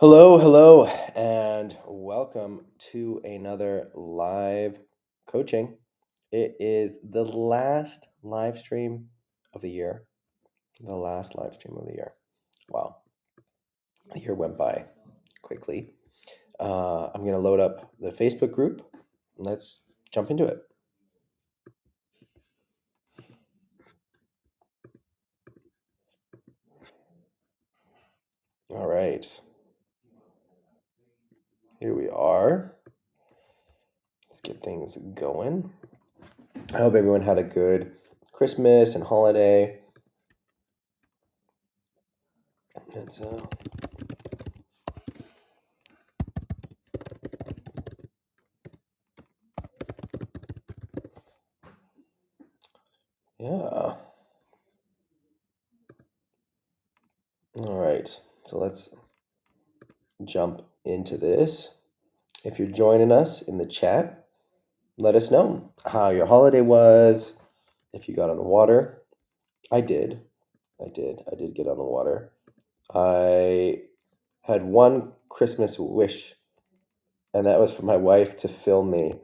Hello, and welcome to another live coaching. It is the last live stream of the year. The last live stream of the year. Wow, the year went by quickly. I'm going to load up the Facebook group. Let's jump into it. All right, here we are. Let's get things going. I hope everyone had a good Christmas and holiday. And yeah. All right, so let's jump into this. If you're joining us in the chat, let us know how your holiday was, if you got on the water. I did. I did get on the water. I had one Christmas wish, and that was for my wife to film me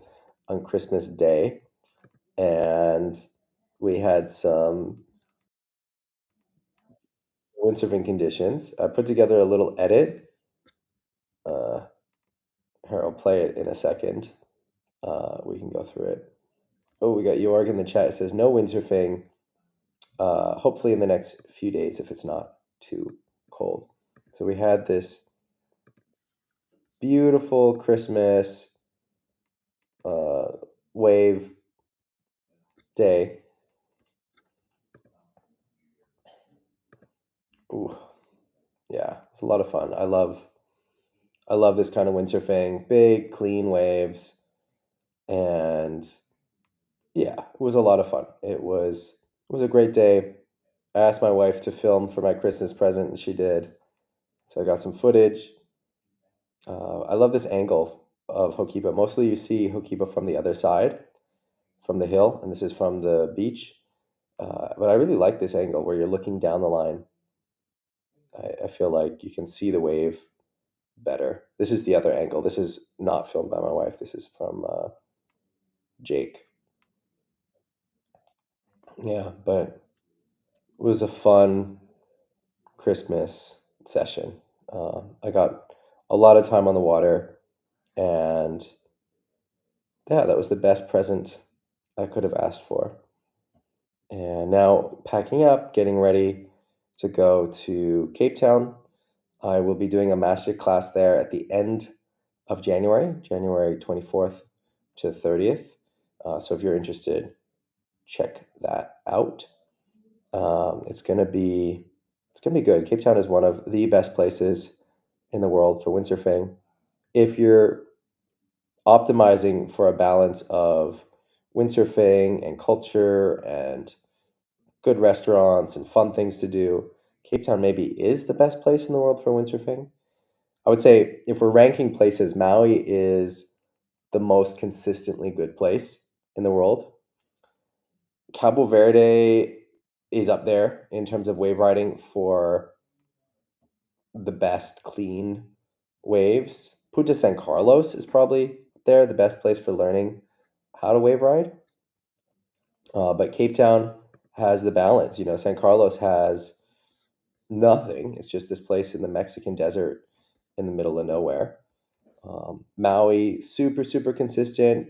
on Christmas Day. And we had some windsurfing conditions. I put together a little edit. Uh, Here, I'll play it in a second. We can go through it. Oh, we got Jorg in the chat. It says no windsurfing. Hopefully in the next few days if it's not too cold. So we had this beautiful Christmas wave day. Ooh, yeah, it's a lot of fun. I love this kind of windsurfing, big clean waves, and yeah, it was a lot of fun. It was a great day. I asked my wife to film for my Christmas present, and she did. So I got some footage. I love this angle of Hokiba. Mostly you see Hokiba from the other side, from the hill, and this is from the beach. But I really like this angle where you're looking down the line. I feel like you can see the wave better. This is the other angle. This is not filmed by my wife. This is from Jake. Yeah, but it was a fun Christmas session. I got a lot of time on the water, and yeah, that was the best present I could have asked for. And now packing up, getting ready to go to Cape Town. I will be doing a master class there at the end of January 24th to 30th. So if you're interested, check that out. It's gonna be good. Cape Town is one of the best places in the world for windsurfing. If you're optimizing for a balance of windsurfing and culture and good restaurants and fun things to do, Cape Town maybe is the best place in the world for windsurfing. I would say if we're ranking places, Maui is the most consistently good place in the world. Cabo Verde is up there in terms of wave riding for the best clean waves. Punta San Carlos is probably there, the best place for learning how to wave ride. But Cape Town has the balance. San Carlos has nothing. It's just this place in the Mexican desert in the middle of nowhere. Maui, super, super consistent,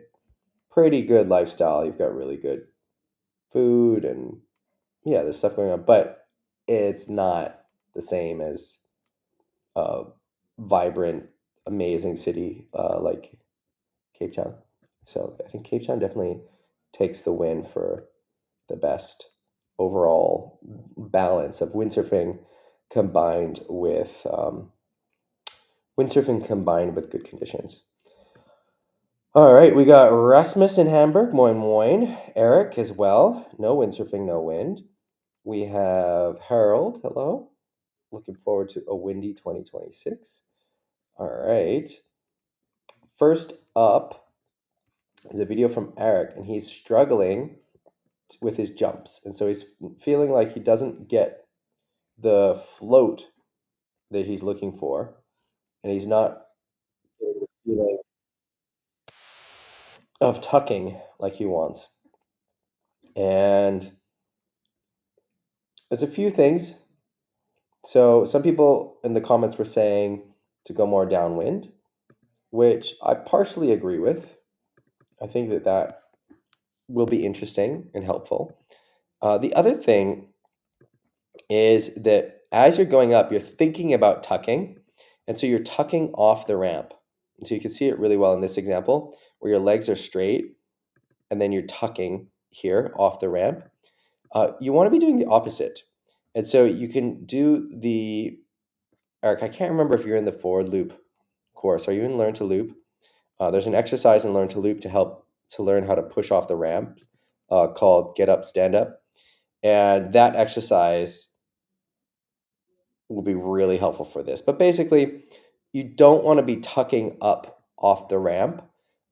pretty good lifestyle. You've got really good food and yeah, there's stuff going on, but it's not the same as a vibrant, amazing city like Cape Town. So I think Cape Town definitely takes the win for the best overall balance of windsurfing combined with good conditions. All right, we got Rasmus in Hamburg, moin moin. Eric as well, no windsurfing, no wind. We have Harold, hello. Looking forward to a windy 2026. All right. First up is a video from Eric, and he's struggling with his jumps. And so he's feeling like he doesn't get the float that he's looking for. and he's not getting the feeling of tucking like he wants. And there's a few things. So some people in the comments were saying to go more downwind, which I partially agree with. I think that that will be interesting and helpful. The other thing is that as you're going up, you're thinking about tucking, and so you're tucking off the ramp. And so you can see it really well in this example where your legs are straight and then you're tucking here off the ramp. You want to be doing the opposite. And so you can do the, Eric, I can't remember if you're in the forward loop course. Are you in Learn to Loop? There's an exercise in Learn to Loop to help to learn how to push off the ramp called Get Up, Stand Up. And that exercise will be really helpful for this. But basically, you don't want to be tucking up off the ramp.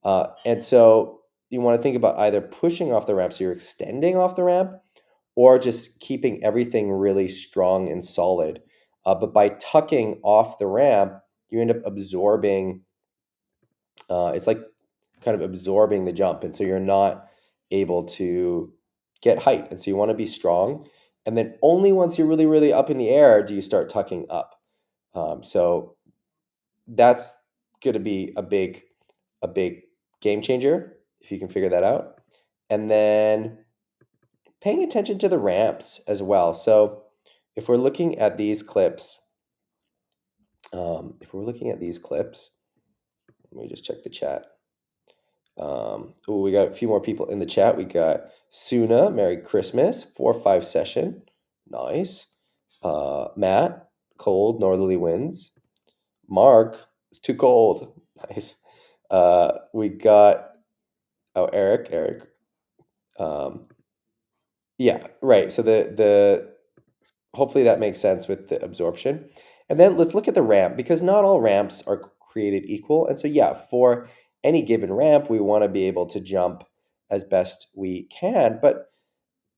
And so you want to think about either pushing off the ramp, so you're extending off the ramp, or just keeping everything really strong and solid. But by tucking off the ramp, you end up absorbing, it's like kind of absorbing the jump. And so you're not able to get height. And so you want to be strong. And then only once you're really, really up in the air do you start tucking up. So that's going to be a big game changer if you can figure that out. And then paying attention to the ramps as well. So if we're looking at these clips, let me just check the chat. We got a few more people in the chat. We got Suna, Merry Christmas, 4-5 session, nice. Matt, cold, northerly winds. Mark, it's too cold, nice. We got Eric. Yeah, right. So the hopefully that makes sense with the absorption. And then let's look at the ramp because not all ramps are created equal. And so yeah, for any given ramp, we want to be able to jump as best we can, but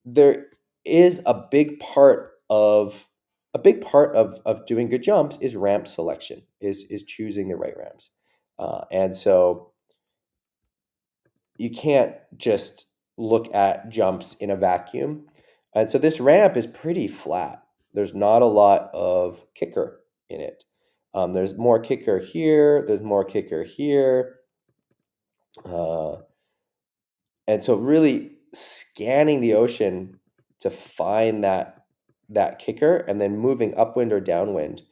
there is a big part of doing good jumps is ramp selection, is choosing the right ramps. And so you can't just look at jumps in a vacuum. And so this ramp is pretty flat. There's not a lot of kicker in it. There's more kicker here. There's more kicker here. And so really scanning the ocean to find that kicker and then moving upwind or downwind.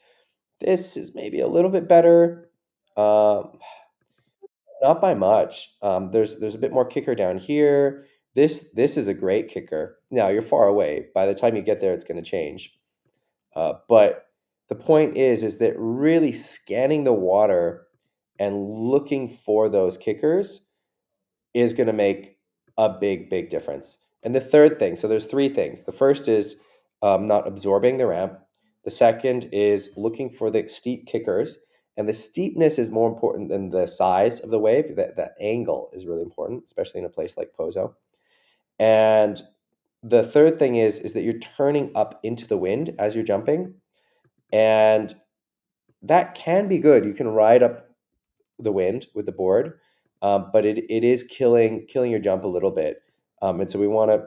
This is maybe a little bit better. Not by much. There's a bit more kicker down here. This is a great kicker. Now you're far away. By the time you get there, it's going to change. But the point is that really scanning the water and looking for those kickers is going to make a big difference. And the third thing, so there's three things. The first is not absorbing the ramp. The second is looking for the steep kickers. And the steepness is more important than the size of the wave. That angle is really important, especially in a place like Pozo. And the third thing is that you're turning up into the wind as you're jumping. And that can be good. You can ride up the wind with the board, but it is killing your jump a little bit. And so we want to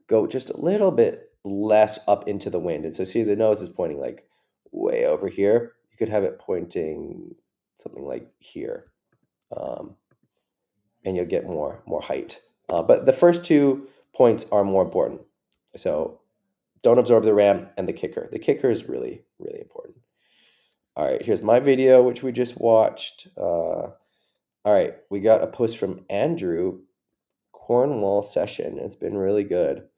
go just a little bit less up into the wind. And so see the nose is pointing like way over here. You could have it pointing something like here, and you'll get more height. But the first 2 points are more important. So don't absorb the ramp and the kicker. The kicker is really, really important. All right, here's my video, which we just watched. All right, we got a post from Andrew, Cornwall session. It's been really good.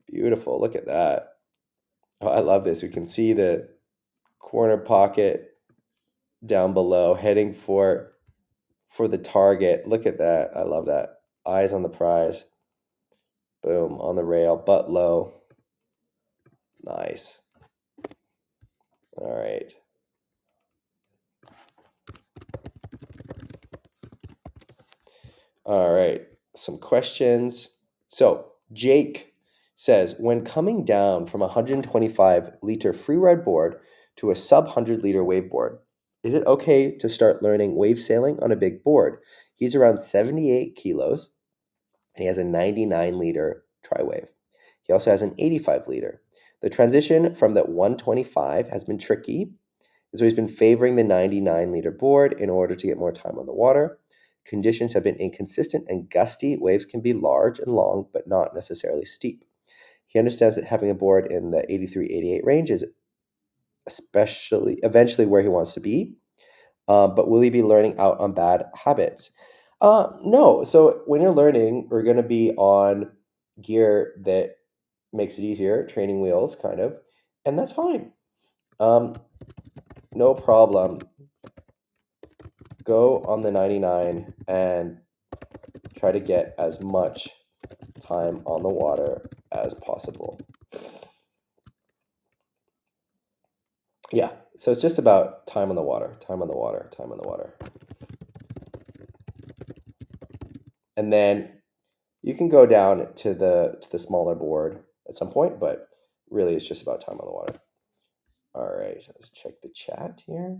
Beautiful. Look at that. Oh, I love this. We can see the corner pocket down below heading for the target. Look at that. I love that. Eyes on the prize. Boom, on the rail, butt low. Nice. All right. All right. Some questions. So, Jake says, when coming down from a 125-liter freeride board to a sub 100-liter wave board, Is it okay to start learning wave sailing on a big board? He's around 78 kilos and he has a 99-liter tri-wave. He also has an 85-liter. The transition from the 125 has been tricky, and so he's been favoring the 99-liter board in order to get more time on the water. Conditions have been inconsistent and gusty. Waves can be large and long, but not necessarily steep. He understands that having a board in the 83-88 range is especially eventually where he wants to be. But will he be learning out on bad habits? No. So when you're learning, we're going to be on gear that makes it easier, training wheels, kind of, and that's fine. Um, no problem. Go on the 99 and try to get as much time on the water as possible. Yeah, so it's just about time on the water, time on the water, time on the water. And then you can go down to the smaller board at some point, but really it's just about time on the water. All right, so let's check the chat here.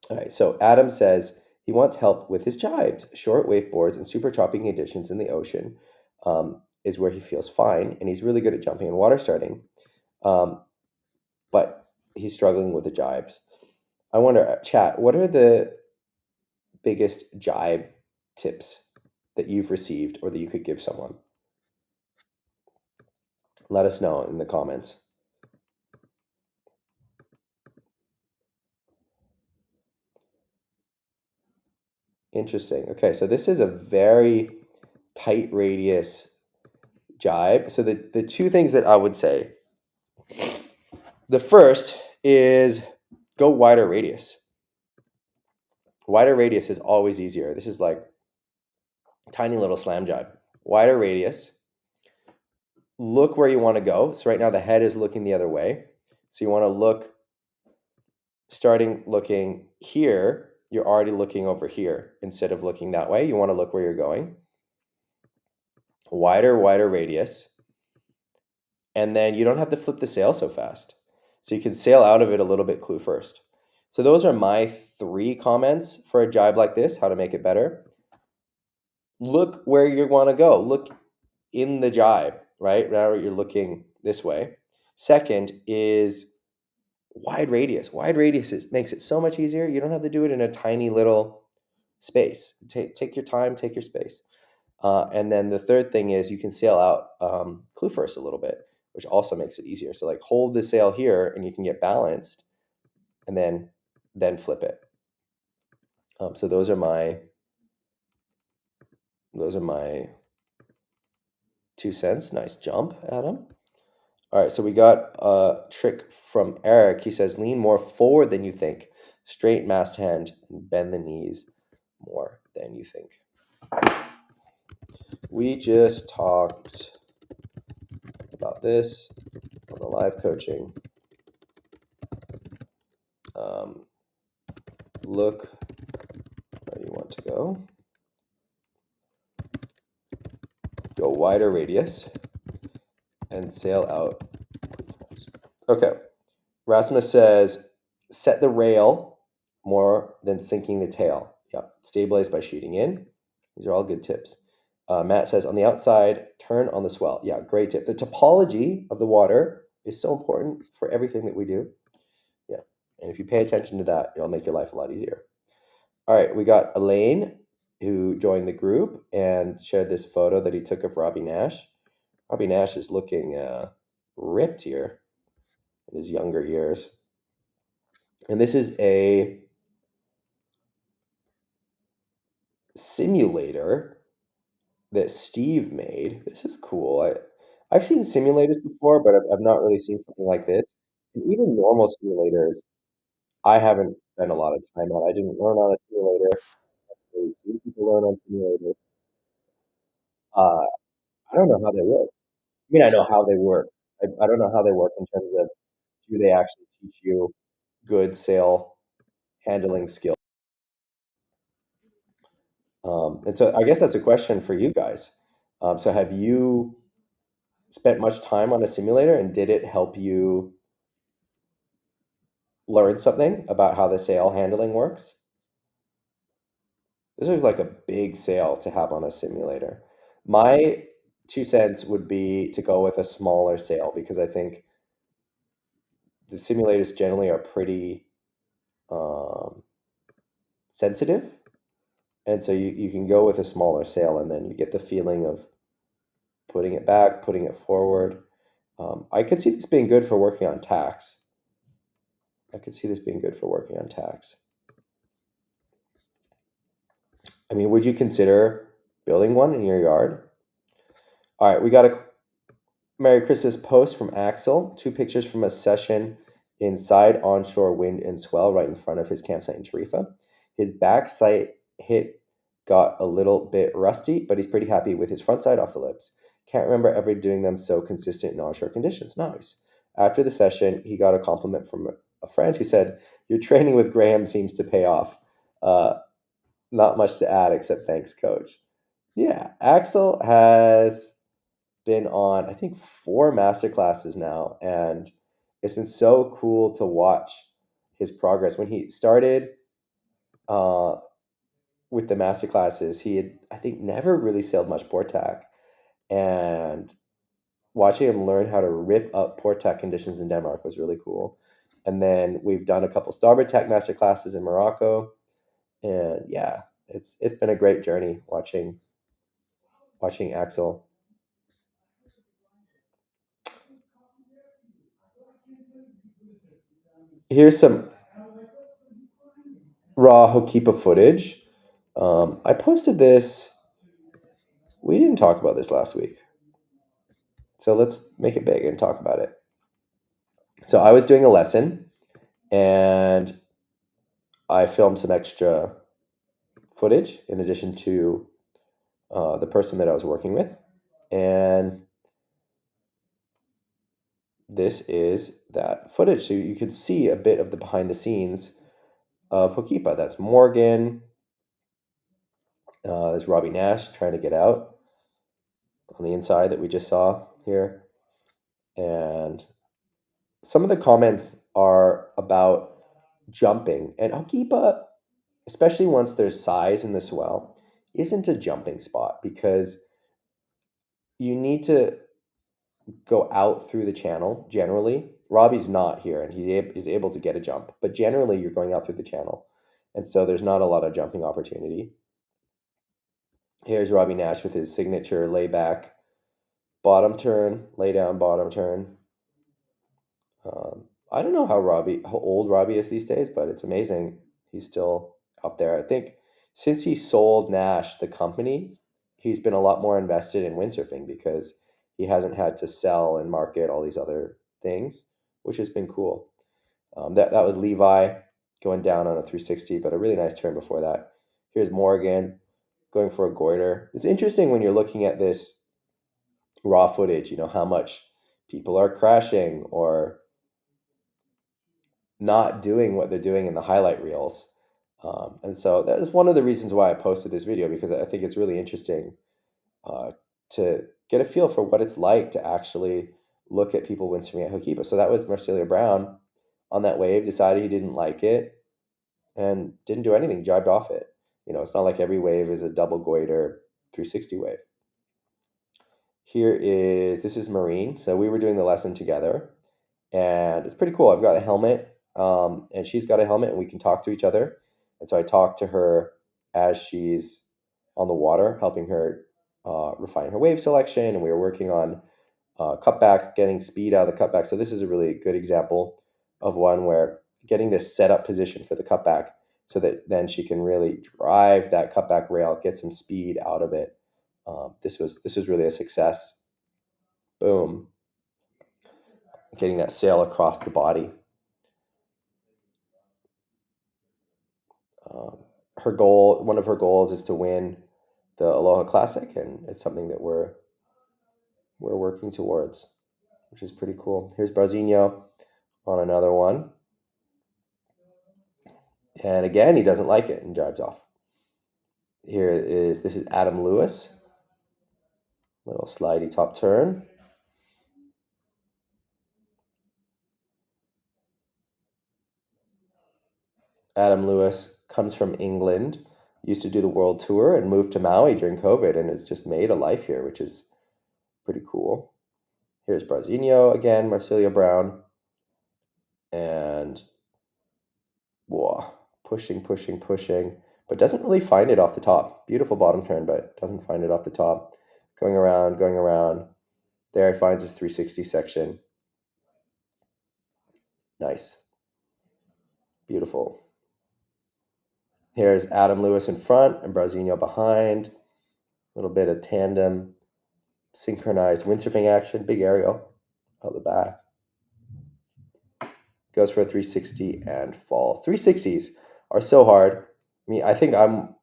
All right, so Adam says he wants help with his jibes. Short wakeboards and super choppy conditions in the ocean is where he feels fine, and he's really good at jumping and water starting, but he's struggling with the jibes. I wonder, chat, what are the biggest jibe tips that you've received or that you could give someone? Let us know in the comments. Interesting. Okay, so this is a very tight radius jibe. So the two things that I would say, the first is go wider radius. Wider radius is always easier. This is like tiny little slam jibe. Wider radius. Look where you want to go. So right now the head is looking the other way. So you want to look, starting looking here, you're already looking over here instead of looking that way. You want to look where you're going. Wider radius. And then you don't have to flip the sail so fast. So you can sail out of it a little bit clue first. So those are my 3 comments for a jibe like this, how to make it better. Look where you want to go. Look in the jibe, right? Now you're looking this way. Second is wide radius. Wide radius makes it so much easier. You don't have to do it in a tiny little space. Take your time, take your space. And then the third thing is you can sail out clue first a little bit, which also makes it easier. So like hold the sail here and you can get balanced and then flip it. So those are my 2 cents. Nice jump, Adam. All right, so we got a trick from Eric. He says, lean more forward than you think. Straight mast hand and bend the knees more than you think. We just talked about this on the live coaching. Look where you want to go. Go wider radius and sail out. Okay. Rasmus says, set the rail more than sinking the tail. Yep. Stabilize by shooting in. These are all good tips. Matt says, on the outside, turn on the swell. Yeah, great tip. The topology of the water is so important for everything that we do. Yeah. And if you pay attention to that, it'll make your life a lot easier. All right. We got Elaine, who joined the group and shared this photo that he took of Robbie Nash. Robbie Nash is looking ripped here in his younger years. And this is a simulator that Steve made. This is cool. I've seen simulators before, but I've not really seen something like this. And even normal simulators, I haven't spent a lot of time on. I didn't learn on a simulator. I've really seen people learn on simulators. Uh, I don't know how they work. I mean, I know how they work. I don't know how they work in terms of do they actually teach you good sail handling skills? And so I guess that's a question for you guys. So have you spent much time on a simulator and did it help you learn something about how the sail handling works. This is like a big sail to have on a simulator. My 2 cents would be to go with a smaller sail because I think the simulators generally are pretty um, sensitive. And so you can go with a smaller sail and then you get the feeling of putting it back, putting it forward. I could see this being good for working on tacks. I could see this being good for working on tacks. I mean, would you consider building one in your yard? All right, we got a Merry Christmas post from Axel. 2 pictures from a session inside onshore wind and swell right in front of his campsite in Tarifa. His back sight hit got a little bit rusty, but he's pretty happy with his front side off the lips. Can't remember ever doing them so consistent in onshore conditions. Nice. After the session, he got a compliment from a friend who said, "Your training with Graham seems to pay off." Uh, Not much to add except thanks, coach. Yeah, Axel has been on, I think, 4 master classes now, and it's been so cool to watch his progress. When he started uh, with the master classes, he had, I think, never really sailed much port tack, and watching him learn how to rip up port tack conditions in Denmark was really cool. And then we've done a couple starboard tack master classes in Morocco, and yeah, it's been a great journey watching Axel. Here's some raw Hokipa footage. I posted this. We didn't talk about this last week, so let's make it big and talk about it. So I was doing a lesson, and I filmed some extra footage in addition to the person that I was working with, and this is that footage. So you could see a bit of the behind the scenes of Hokipa. That's Morgan. There's Robbie Nash trying to get out on the inside that we just saw here. And some of the comments are about jumping. And Hokipa, especially once there's size in the swell, isn't a jumping spot because you need to go out through the channel generally. Robbie's not here and he is able to get a jump, but generally you're going out through the channel. And so there's not a lot of jumping opportunity. Here's Robbie Nash with his signature layback bottom turn, lay down bottom turn. I don't know how old Robbie is these days, but it's amazing he's still up there. I think since he sold Nash the company, he's been a lot more invested in windsurfing because he hasn't had to sell and market all these other things, which has been cool. That was Levi going down on a 360, but a really nice turn before that. Here's Morgan going for a goiter. It's interesting when you're looking at this raw footage, how much people are crashing or not doing what they're doing in the highlight reels. And so that is one of the reasons why I posted this video because I think it's really interesting uh, to get a feel for what it's like to actually look at people windsurfing at Hokipa. So that was Marcelia Brown on that wave, decided he didn't like it and didn't do anything, jibed off it. It's not like every wave is a double goiter 360 wave. This is Marine. So we were doing the lesson together and it's pretty cool. I've got a helmet, and she's got a helmet, and we can talk to each other. And so I talk to her as she's on the water, helping her refine her wave selection, and we were working on cutbacks, getting speed out of the cutback. So this is a really good example of one where getting this setup position for the cutback, so that then she can really drive that cutback rail, get some speed out of it. This was really a success. Boom, getting that sail across the body. Um, one of her goals is to win the Aloha Classic, and it's something that we're working towards, which is pretty cool. Here's Barzinho on another one, and again he doesn't like it and drives off. This is Adam Lewis, little slidey top turn. Adam Lewis comes from England, used to do the world tour and moved to Maui during COVID and has just made a life here, which is pretty cool. Here's Brazinho again, Marcilia Brown, and whoa, pushing, pushing, pushing, but doesn't really find it off the top. Beautiful bottom turn, but doesn't find it off the top. Going around, going around. There he finds his 360 section. Nice. Beautiful. Here's Adam Lewis in front and Brazinho behind. A little bit of tandem, synchronized windsurfing action. Big aerial out the back. Goes for a 360 and falls. 360s are so hard. I mean, I think I'm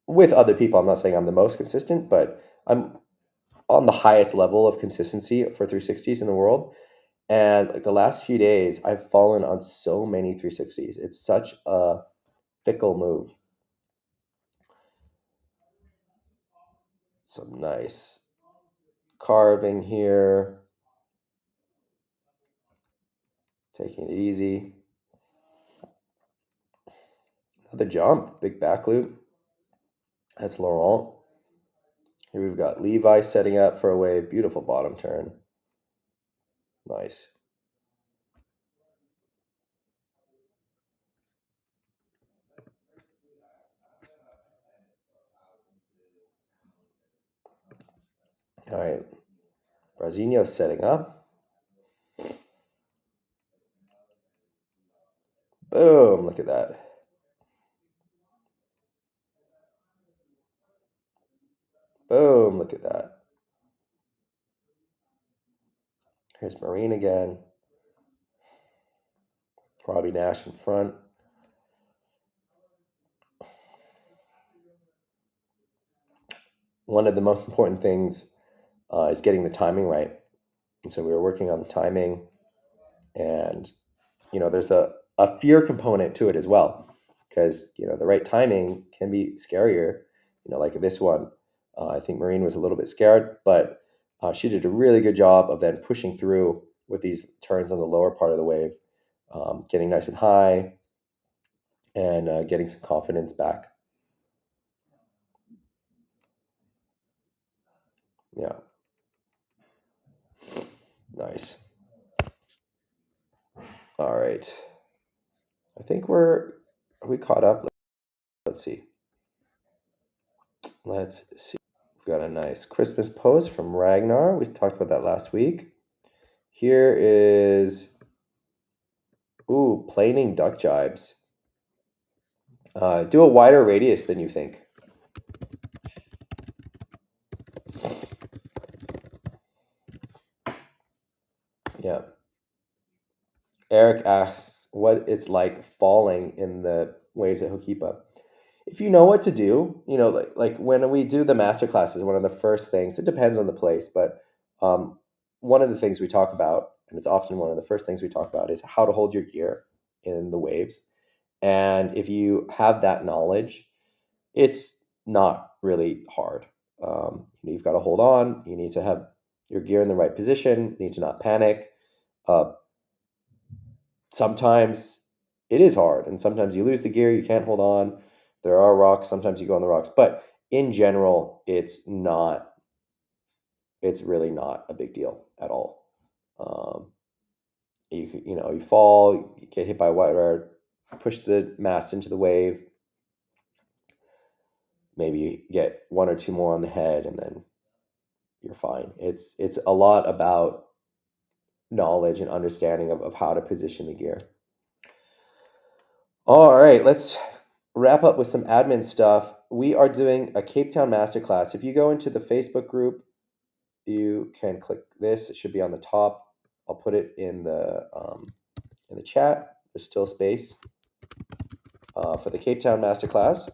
with other people. I'm not saying I'm the most consistent, but I'm on the highest level of consistency for 360s in the world. And like the last few days, I've fallen on so many 360s. It's such a fickle move. Some nice carving here. Taking it easy. Another jump. Big back loop. That's Laurent. Here we've got Levi setting up for a wave. Beautiful bottom turn. Nice. All right. Brazinho setting up. Boom. Look at that. Boom. Look at that. Here's Marine again. Robbie Nash in front. One of the most important things is getting the timing right. And so we were working on the timing, and there's a fear component to it as well, because the right timing can be scarier. Like this one, I think Marine was a little bit scared, but she did a really good job of then pushing through with these turns on the lower part of the wave, getting nice and high, and getting some confidence back. Yeah, nice. All right, I think are we caught up? Let's see. Let's see. We've got a nice Christmas post from Ragnar. We talked about that last week. Here is, planing duck jibes. Do a wider radius than you think. Yeah. Eric asks what it's like falling in the waves at Hokipa. If you know what to do, like when we do the master classes, one of the first things, it depends on the place, but um, one of the things we talk about, and it's often one of the first things we talk about, is how to hold your gear in the waves. And if you have that knowledge, it's not really hard. You've got to hold on. You need to have your gear in the right position. You need to not panic. Uh, Sometimes it is hard, and sometimes you lose the gear. You can't hold on. There are rocks. Sometimes you go on the rocks, but in general, it's not. It's really not a big deal at all. Um, you fall, you get hit by a wire, push the mast into the wave, maybe get one or two more on the head, and then you're fine. It's a lot about knowledge and understanding of how to position the gear. All right, let's wrap up with some admin stuff. We are doing a Cape Town Masterclass. If you go into the Facebook group, you can click this. It should be on the top. I'll put it in the chat. There's still space for the Cape Town Masterclass.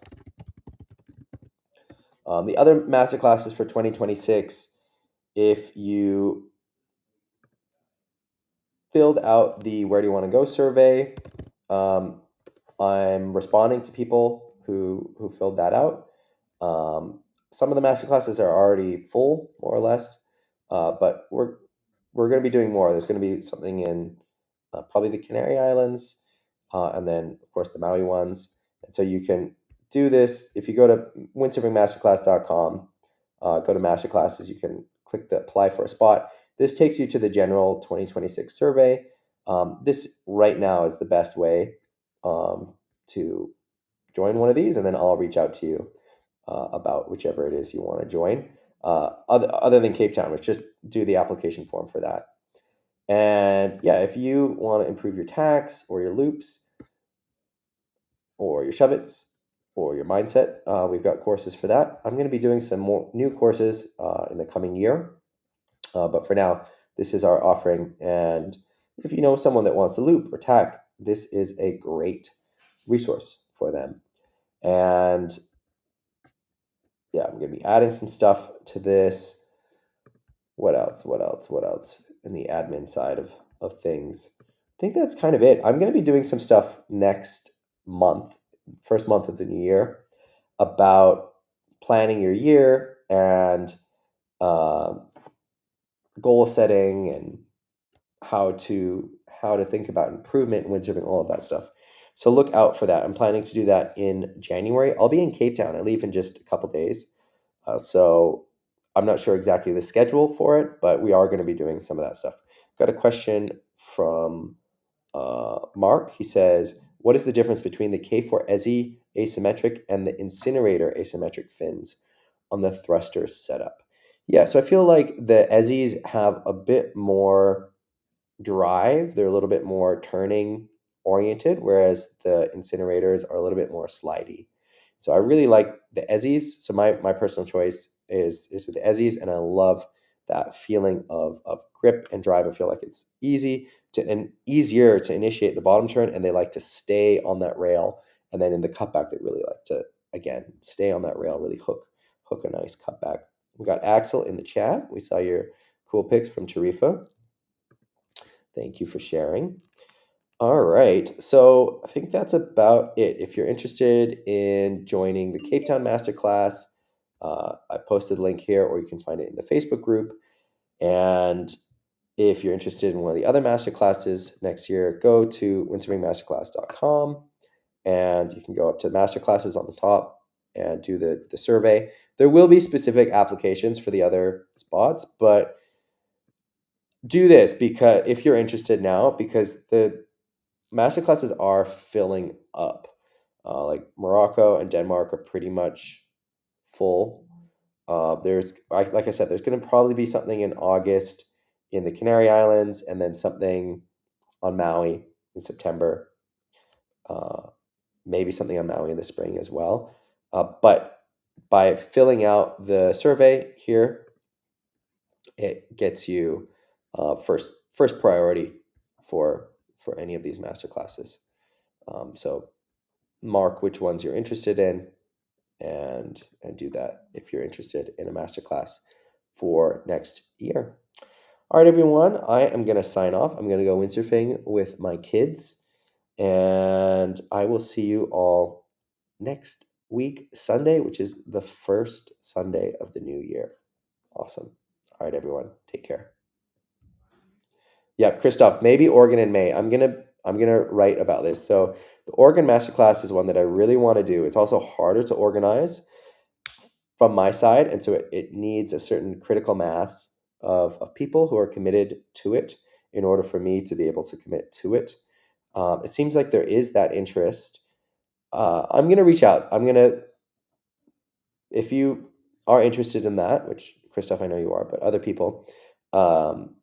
The other masterclasses for 2026, if you filled out the Where Do You Want to Go survey, I'm responding to people who filled that out. Some of the masterclasses are already full, more or less, but we're going to be doing more. There's going to be something in probably the Canary Islands, and then, of course, the Maui ones. And so you can do this. If you go to windsurfingmasterclass.com, go to Masterclasses, you can click the apply for a spot. This takes you to the general 2026 survey. This right now is the best way to join one of these, and then I'll reach out to you about whichever it is you want to join. Other than Cape Town, which just do the application form for that. And yeah, if you want to improve your tax or your loops or your shove-its or your mindset, we've got courses for that. I'm going to be doing some more new courses in the coming year. But for now, this is our offering. And if you know someone that wants to loop or tack, this is a great resource for them. And yeah, I'm going to be adding some stuff to this. What else? In the admin side of things? I think that's kind of it. I'm going to be doing some stuff next month, first month of the new year, about planning your year and uh, goal setting and how to think about improvement in windsurfing, all of that stuff. So look out for that. I'm planning to do that in January. I'll be in Cape Town. I leave in just a couple days. So I'm not sure exactly the schedule for it, but we are going to be doing some of that stuff. Got a question from Mark. He says, what is the difference between the K4 Ezzy asymmetric and the incinerator asymmetric fins on the thruster setup? Yeah, so I feel like the Ezzies have a bit more drive. They're a little bit more turning oriented, whereas the incinerators are a little bit more slidey. So I really like the Ezzies. So my personal choice is with the Ezzies, and I love that feeling of grip and drive. I feel like it's easier to initiate the bottom turn, and they like to stay on that rail. And then in the cutback, they really like to again stay on that rail, really hook a nice cutback. We got Axel in the chat. We saw your cool pics from Tarifa. Thank you for sharing. All right, so I think that's about it. If you're interested in joining the Cape Town Masterclass, I posted a link here, or you can find it in the Facebook group. And if you're interested in one of the other masterclasses next year, go to windsurfingmasterclass.com, and you can go up to Masterclasses on the top and do the survey. There will be specific applications for the other spots, but do this because if you're interested now, because the masterclasses are filling up. Like Morocco and Denmark are pretty much full. Like I said, there's going to probably be something in August in the Canary Islands, and then something on Maui in September. Maybe something on Maui in the spring as well. But by filling out the survey here, it gets you first priority for any of these master classes. So mark which ones you're interested in, and do that if you're interested in a master class for next year. All right, everyone, I am going to sign off. I'm going to go windsurfing with my kids, and I will see you all next week, Sunday, which is the first Sunday of the new year. Awesome. All right, everyone, take care. Yeah, Christoph, maybe Oregon in May. I'm gonna write about this. So the Oregon Masterclass is one that I really want to do. It's also harder to organize from my side, and so it needs a certain critical mass of people who are committed to it in order for me to be able to commit to it. It seems like there is that interest. I'm gonna reach out. If you are interested in that, which Christoph, I know you are, but other people, um,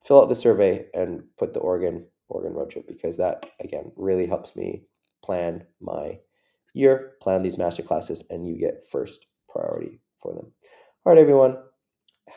fill out the survey and put the Oregon road trip, because that again really helps me plan my year, plan these master classes, and you get first priority for them. All right, everyone.